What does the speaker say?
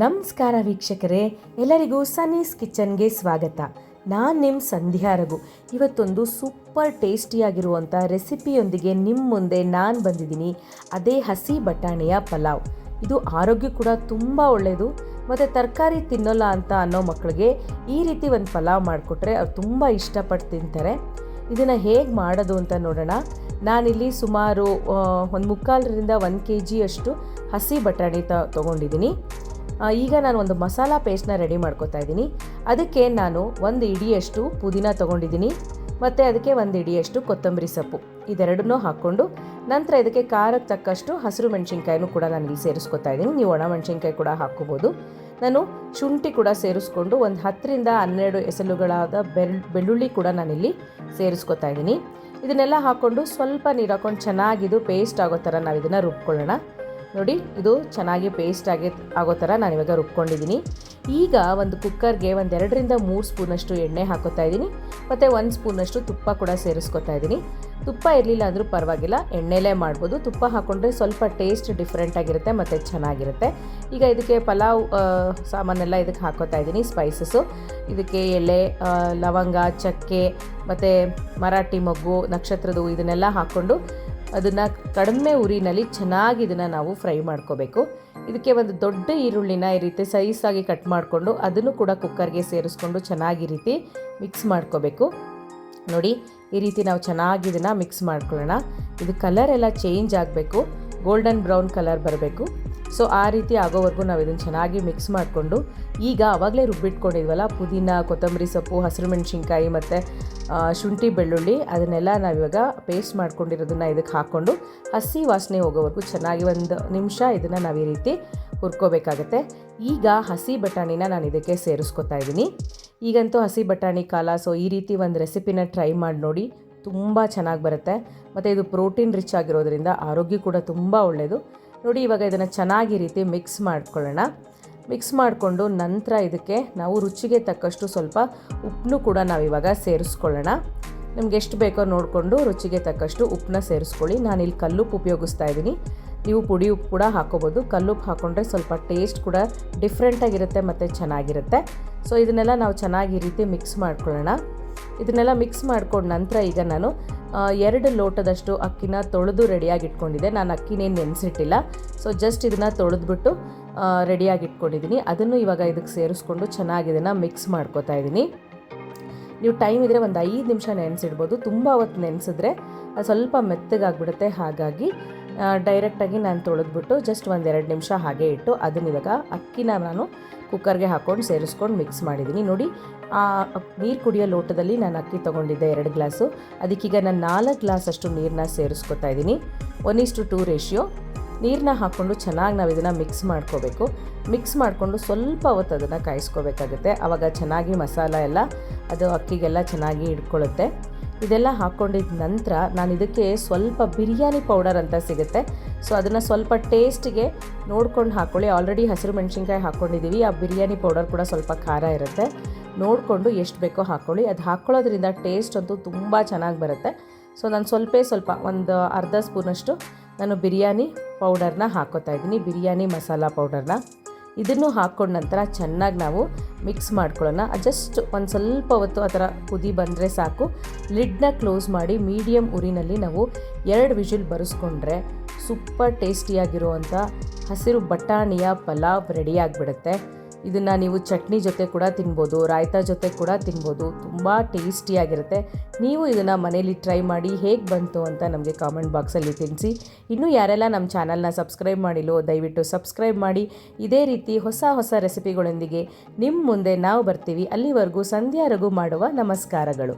ನಮಸ್ಕಾರ ವೀಕ್ಷಕರೇ, ಎಲ್ಲರಿಗೂ ಸನ್ನೀಸ್ ಕಿಚನ್ಗೆ ಸ್ವಾಗತ. ನಾನು ನಿಮ್ಮ ಸಂಧ್ಯಾ ರಘು. ಇವತ್ತೊಂದು ಸೂಪರ್ ಟೇಸ್ಟಿಯಾಗಿರುವಂಥ ರೆಸಿಪಿಯೊಂದಿಗೆ ನಿಮ್ಮ ಮುಂದೆ ನಾನು ಬಂದಿದ್ದೀನಿ. ಅದೇ ಹಸಿ ಬಟಾಣಿಯ ಪಲಾವ್. ಇದು ಆರೋಗ್ಯ ಕೂಡ ತುಂಬ ಒಳ್ಳೆಯದು. ಮತ್ತು ತರಕಾರಿ ತಿನ್ನೋಲ್ಲ ಅಂತ ಅನ್ನೋ ಮಕ್ಕಳಿಗೆ ಈ ರೀತಿ ಒಂದು ಪಲಾವ್ ಮಾಡಿಕೊಟ್ರೆ ಅವ್ರು ತುಂಬ ಇಷ್ಟಪಟ್ಟು ತಿಂತಾರೆ. ಇದನ್ನು ಹೇಗೆ ಮಾಡೋದು ಅಂತ ನೋಡೋಣ. ನಾನಿಲ್ಲಿ ಸುಮಾರು 1/4ರಿಂದ 1 kg ಅಷ್ಟು ಹಸಿ ಬಟಾಣಿ ತೊಗೊಂಡಿದ್ದೀನಿ. ಈಗ ನಾನು ಒಂದು ಮಸಾಲ ಪೇಸ್ಟ್ನ ರೆಡಿ ಮಾಡ್ಕೊತಾ ಇದ್ದೀನಿ. ಅದಕ್ಕೆ ನಾನು 1 ಇಡಿಯಷ್ಟು ಪುದೀನ ತೊಗೊಂಡಿದ್ದೀನಿ ಮತ್ತು ಅದಕ್ಕೆ 1 ಇಡಿಯಷ್ಟು ಕೊತ್ತಂಬರಿ ಸೊಪ್ಪು, ಇದೆರಡನ್ನೂ ಹಾಕ್ಕೊಂಡು ನಂತರ ಇದಕ್ಕೆ ಖಾರಕ್ಕೆ ತಕ್ಕಷ್ಟು ಹಸಿರು ಮೆಣಸಿನ್ಕಾಯಿನೂ ಕೂಡ ನಾನು ಇಲ್ಲಿ ಸೇರಿಸ್ಕೊತಾ ಇದ್ದೀನಿ. ನೀವು ಒಣ ಮೆಣಸಿನ್ಕಾಯಿ ಕೂಡ ಹಾಕ್ಕೋಬೋದು. ನಾನು ಶುಂಠಿ ಕೂಡ ಸೇರಿಸ್ಕೊಂಡು ಒಂದು 10ರಿಂದ 12 ಎಸಳುಗಳಾದ ಬೆಳ್ಳುಳ್ಳಿ ಕೂಡ ನಾನಿಲ್ಲಿ ಸೇರಿಸ್ಕೊತಾ ಇದ್ದೀನಿ. ಇದನ್ನೆಲ್ಲ ಹಾಕ್ಕೊಂಡು ಸ್ವಲ್ಪ ನೀರು ಹಾಕ್ಕೊಂಡು ಚೆನ್ನಾಗಿದು ಪೇಸ್ಟ್ ಆಗೋ ಥರ ನಾವು ಇದನ್ನು ರುಬ್ಕೊಳ್ಳೋಣ. ನೋಡಿ, ಇದು ಚೆನ್ನಾಗಿ ಪೇಸ್ಟ್ ಆಗೋ ಥರ ನಾನಿವಾಗ ರುಬ್ಕೊಂಡಿದ್ದೀನಿ. ಈಗ ಒಂದು ಕುಕ್ಕರ್ಗೆ 2ರಿಂದ 3 ಸ್ಪೂನಷ್ಟು ಎಣ್ಣೆ ಹಾಕೋತಾ ಇದ್ದೀನಿ ಮತ್ತು 1 ಸ್ಪೂನಷ್ಟು ತುಪ್ಪ ಕೂಡ ಸೇರಿಸ್ಕೊತಾ ಇದ್ದೀನಿ. ತುಪ್ಪ ಇರಲಿಲ್ಲ ಅಂದರೂ ಪರವಾಗಿಲ್ಲ, ಎಣ್ಣೆಲೇ ಮಾಡ್ಬೋದು. ತುಪ್ಪ ಹಾಕ್ಕೊಂಡ್ರೆ ಸ್ವಲ್ಪ ಟೇಸ್ಟ್ ಡಿಫ್ರೆಂಟ್ ಆಗಿರುತ್ತೆ ಮತ್ತು ಚೆನ್ನಾಗಿರುತ್ತೆ. ಈಗ ಇದಕ್ಕೆ ಪಲಾವ್ ಸಾಮಾನೆಲ್ಲ ಇದಕ್ಕೆ ಹಾಕೋತಾ ಇದ್ದೀನಿ. ಸ್ಪೈಸಸ್ಸು ಇದಕ್ಕೆ ಎಲೆ, ಲವಂಗ, ಚಕ್ಕೆ ಮತ್ತು ಮರಾಠಿ ಮೊಗ್ಗು, ನಕ್ಷತ್ರದ ಹೂವು ಇದನ್ನೆಲ್ಲ ಹಾಕ್ಕೊಂಡು ಅದನ್ನು ಕಡಿಮೆ ಉರಿನಲ್ಲಿ ಚೆನ್ನಾಗಿ ಇದನ್ನು ನಾವು ಫ್ರೈ ಮಾಡ್ಕೋಬೇಕು. ಇದಕ್ಕೆ ಒಂದು ದೊಡ್ಡ ಈರುಳ್ಳಿನ ಈ ರೀತಿ ಸೈಸಾಗಿ ಕಟ್ ಮಾಡಿಕೊಂಡು ಅದನ್ನು ಕೂಡ ಕುಕ್ಕರ್ಗೆ ಸೇರಿಸ್ಕೊಂಡು ಚೆನ್ನಾಗಿ ಈ ರೀತಿ ಮಿಕ್ಸ್ ಮಾಡ್ಕೋಬೇಕು. ನೋಡಿ, ಈ ರೀತಿ ನಾವು ಚೆನ್ನಾಗಿ ಇದನ್ನು ಮಿಕ್ಸ್ ಮಾಡ್ಕೊಳ್ಳೋಣ. ಇದು ಕಲರ್ ಎಲ್ಲ ಚೇಂಜ್ ಆಗಬೇಕು, ಗೋಲ್ಡನ್ ಬ್ರೌನ್ ಕಲರ್ ಬರಬೇಕು. ಸೊ ಆ ರೀತಿ ಆಗೋವರೆಗೂ ನಾವು ಇದನ್ನು ಚೆನ್ನಾಗಿ ಮಿಕ್ಸ್ ಮಾಡಿಕೊಂಡು ಈಗ ಆವಾಗಲೇ ರುಬ್ಬಿಟ್ಕೊಂಡಿದ್ವಲ್ಲ ಪುದೀನ, ಕೊತ್ತಂಬರಿ ಸೊಪ್ಪು, ಹಸಿರು ಮೆಣಸಿನ್ಕಾಯಿ ಮತ್ತು ಶುಂಠಿ, ಬೆಳ್ಳುಳ್ಳಿ ಅದನ್ನೆಲ್ಲ ನಾವಿವಾಗ ಪೇಸ್ಟ್ ಮಾಡ್ಕೊಂಡಿರೋದನ್ನು ಇದಕ್ಕೆ ಹಾಕ್ಕೊಂಡು ಹಸಿ ವಾಸನೆ ಹೋಗೋವರೆಗೂ ಚೆನ್ನಾಗಿ 1 ನಿಮಿಷ ಇದನ್ನು ನಾವು ಈ ರೀತಿ ಹುರ್ಕೋಬೇಕಾಗತ್ತೆ. ಈಗ ಹಸಿ ಬಟಾಣಿನ ನಾನು ಇದಕ್ಕೆ ಸೇರಿಸ್ಕೊತಾ ಇದ್ದೀನಿ. ಈಗಂತೂ ಹಸಿ ಬಟಾಣಿ ಕಾಲ. ಸೊ ಈ ರೀತಿ ಒಂದು ರೆಸಿಪಿನ ಟ್ರೈ ಮಾಡಿ ನೋಡಿ, ತುಂಬ ಚೆನ್ನಾಗಿ ಬರುತ್ತೆ ಮತ್ತು ಇದು ಪ್ರೋಟೀನ್ ರಿಚ್ ಆಗಿರೋದ್ರಿಂದ ಆರೋಗ್ಯ ಕೂಡ ತುಂಬ ಒಳ್ಳೆಯದು. ನೋಡಿ, ಇವಾಗ ಇದನ್ನು ಚೆನ್ನಾಗಿ ಈ ರೀತಿ ಮಿಕ್ಸ್ ಮಾಡ್ಕೊಳ್ಳೋಣ. ಮಿಕ್ಸ್ ಮಾಡಿಕೊಂಡು ನಂತರ ಇದಕ್ಕೆ ನಾವು ರುಚಿಗೆ ತಕ್ಕಷ್ಟು ಸ್ವಲ್ಪ ಉಪ್ಪನ್ನು ಕೂಡ ನಾವಿವಾಗ ಸೇರಿಸ್ಕೊಳ್ಳೋಣ. ನಿಮ್ಗೆ ಎಷ್ಟು ಬೇಕೋ ನೋಡಿಕೊಂಡು ರುಚಿಗೆ ತಕ್ಕಷ್ಟು ಉಪ್ಪನ್ನ ಸೇರಿಸ್ಕೊಳ್ಳಿ. ನಾನಿಲ್ಲಿ ಕಲ್ಲುಪ್ಪು ಉಪಯೋಗಿಸ್ತಾ ಇದ್ದೀನಿ. ನೀವು ಪುಡಿ ಉಪ್ಪು ಕೂಡ ಹಾಕೋಬೋದು. ಕಲ್ಲುಪ್ಪು ಹಾಕ್ಕೊಂಡ್ರೆ ಸ್ವಲ್ಪ ಟೇಸ್ಟ್ ಕೂಡ ಡಿಫ್ರೆಂಟಾಗಿರುತ್ತೆ ಮತ್ತು ಚೆನ್ನಾಗಿರುತ್ತೆ. ಸೊ ಇದನ್ನೆಲ್ಲ ನಾವು ಚೆನ್ನಾಗಿ ಈ ರೀತಿ ಮಿಕ್ಸ್ ಮಾಡ್ಕೊಳ್ಳೋಣ. ಇದನ್ನೆಲ್ಲ ಮಿಕ್ಸ್ ಮಾಡ್ಕೊಂಡು ನಂತರ ಈಗ ನಾನು 2 ಲೋಟದಷ್ಟು ಅಕ್ಕಿನ ತೊಳೆದು ರೆಡಿಯಾಗಿ ಇಟ್ಕೊಂಡಿದ್ದೆ. ನಾನು ಅಕ್ಕಿನೇನು ನೆನೆಸಿಟ್ಟಿಲ್ಲ. ಸೊ ಜಸ್ಟ್ ಇದನ್ನು ತೊಳೆದ್ಬಿಟ್ಟು ರೆಡಿಯಾಗಿ ಇಟ್ಕೊಂಡಿದ್ದೀನಿ. ಅದನ್ನು ಇವಾಗ ಇದಕ್ಕೆ ಸೇರಿಸ್ಕೊಂಡು ಚೆನ್ನಾಗಿ ಇದನ್ನು ಮಿಕ್ಸ್ ಮಾಡ್ಕೋತಾ ಇದ್ದೀನಿ. ನೀವು ಟೈಮ್ ಇದ್ದರೆ ಒಂದು 5 ನಿಮಿಷ ನೆನೆಸಿಡ್ಬೋದು. ತುಂಬ ಹೊತ್ತು ನೆನೆಸಿದ್ರೆ ಅದು ಸ್ವಲ್ಪ ಮೆತ್ತಗಾಗ್ಬಿಡುತ್ತೆ. ಹಾಗಾಗಿ ಡೈರೆಕ್ಟಾಗಿ ನಾನು ತೊಳೆದ್ಬಿಟ್ಟು ಜಸ್ಟ್ 1-2 ನಿಮಿಷ ಹಾಗೆ ಇಟ್ಟು ಅದನ್ನ ಇವಾಗ ಅಕ್ಕಿನ ನಾನು ಕುಕ್ಕರ್ಗೆ ಹಾಕ್ಕೊಂಡು ಸೇರಿಸ್ಕೊಂಡು ಮಿಕ್ಸ್ ಮಾಡಿದ್ದೀನಿ. ನೋಡಿ, ಆ ನೀರು ಕುಡಿಯೋ ಲೋಟದಲ್ಲಿ ನಾನು ಅಕ್ಕಿ ತೊಗೊಂಡಿದ್ದೆ 2 ಗ್ಲಾಸು. ಅದಕ್ಕೀಗ ನಾನು 4 ಗ್ಲಾಸ್ ಅಷ್ಟು ನೀರನ್ನ ಸೇರಿಸ್ಕೊತಾ ಇದ್ದೀನಿ. 1:2 ರೇಷಿಯೋ ನೀರನ್ನ ಹಾಕ್ಕೊಂಡು ಚೆನ್ನಾಗಿ ನಾವು ಇದನ್ನು ಮಿಕ್ಸ್ ಮಾಡ್ಕೋಬೇಕು. ಮಿಕ್ಸ್ ಮಾಡಿಕೊಂಡು ಸ್ವಲ್ಪ ಹೊತ್ತು ಅದನ್ನು ಕಾಯಿಸ್ಕೋಬೇಕಾಗುತ್ತೆ. ಆವಾಗ ಚೆನ್ನಾಗಿ ಮಸಾಲ ಎಲ್ಲ ಅದು ಅಕ್ಕಿಗೆಲ್ಲ ಚೆನ್ನಾಗಿ ಹಿಡ್ಕೊಳ್ಳುತ್ತೆ. ಇದೆಲ್ಲ ಹಾಕ್ಕೊಂಡಿದ್ದ ನಂತರ ನಾನು ಇದಕ್ಕೆ ಸ್ವಲ್ಪ ಬಿರಿಯಾನಿ ಪೌಡರ್ ಅಂತ ಸಿಗುತ್ತೆ. ಸೊ ಅದನ್ನು ಸ್ವಲ್ಪ ಟೇಸ್ಟಿಗೆ ನೋಡ್ಕೊಂಡು ಹಾಕ್ಕೊಳ್ಳಿ. ಆಲ್ರೆಡಿ ಹಸಿರು ಮೆಣಸಿನ್ಕಾಯಿ ಹಾಕ್ಕೊಂಡಿದ್ದೀವಿ. ಆ ಬಿರಿಯಾನಿ ಪೌಡರ್ ಕೂಡ ಸ್ವಲ್ಪ ಖಾರ ಇರುತ್ತೆ. ನೋಡಿಕೊಂಡು ಎಷ್ಟು ಬೇಕೋ ಹಾಕ್ಕೊಳ್ಳಿ. ಅದು ಹಾಕ್ಕೊಳ್ಳೋದ್ರಿಂದ ಟೇಸ್ಟ್ ಅಂತೂ ತುಂಬ ಚೆನ್ನಾಗಿ ಬರುತ್ತೆ. ಸೊ ನಾನು ಸ್ವಲ್ಪ ಒಂದು ಅರ್ಧ ಸ್ಪೂನಷ್ಟು ನಾನು ಬಿರಿಯಾನಿ ಪೌಡರ್ನ ಹಾಕ್ಕೋತಾ ಇದ್ದೀನಿ, ಬಿರಿಯಾನಿ ಮಸಾಲ ಪೌಡರ್ನ. ಇದನ್ನು ಹಾಕ್ಕೊಂಡ ನಂತರ ಚೆನ್ನಾಗಿ ನಾವು ಮಿಕ್ಸ್ ಮಾಡ್ಕೊಳ್ಳೋಣ. ಜಸ್ಟ್ ಒಂದು ಸ್ವಲ್ಪ ಹೊತ್ತು ಆ ಥರ ಕುದಿ ಬಂದರೆ ಸಾಕು. ಲಿಡ್ನ ಕ್ಲೋಸ್ ಮಾಡಿ ಮೀಡಿಯಮ್ ಉರಿನಲ್ಲಿ ನಾವು 2 ವಿಷಿಲ್ ಬರೆಸ್ಕೊಂಡ್ರೆ ಸೂಪರ್ ಟೇಸ್ಟಿಯಾಗಿರುವಂಥ ಹಸಿರು ಬಟಾಣಿಯ ಪಲಾವ್ ರೆಡಿಯಾಗಿಬಿಡುತ್ತೆ. ಇದನ್ನು ನೀವು ಚಟ್ನಿ ಜೊತೆ ಕೂಡ ತಿನ್ಬೋದು, ರಾಯ್ತಾ ಜೊತೆ ಕೂಡ ತಿನ್ಬೋದು. ತುಂಬ ಟೇಸ್ಟಿಯಾಗಿರುತ್ತೆ. ನೀವು ಇದನ್ನು ಮನೇಲಿ ಟ್ರೈ ಮಾಡಿ ಹೇಗೆ ಬಂತು ಅಂತ ನಮಗೆ ಕಾಮೆಂಟ್ ಬಾಕ್ಸಲ್ಲಿ ತಿಳಿಸಿ. ಇನ್ನೂ ಯಾರೆಲ್ಲ ನಮ್ಮ ಚಾನಲ್ನ ಸಬ್ಸ್ಕ್ರೈಬ್ ಮಾಡಿಲ್ಲೋ ದಯವಿಟ್ಟು ಸಬ್ಸ್ಕ್ರೈಬ್ ಮಾಡಿ. ಇದೇ ರೀತಿ ಹೊಸ ರೆಸಿಪಿಗಳೊಂದಿಗೆ ನಿಮ್ಮ ಮುಂದೆ ನಾವು ಬರ್ತೀವಿ. ಅಲ್ಲಿವರೆಗೂ ಸಂಧ್ಯಾ ರಘು ಮಾಡುವ ನಮಸ್ಕಾರಗಳು.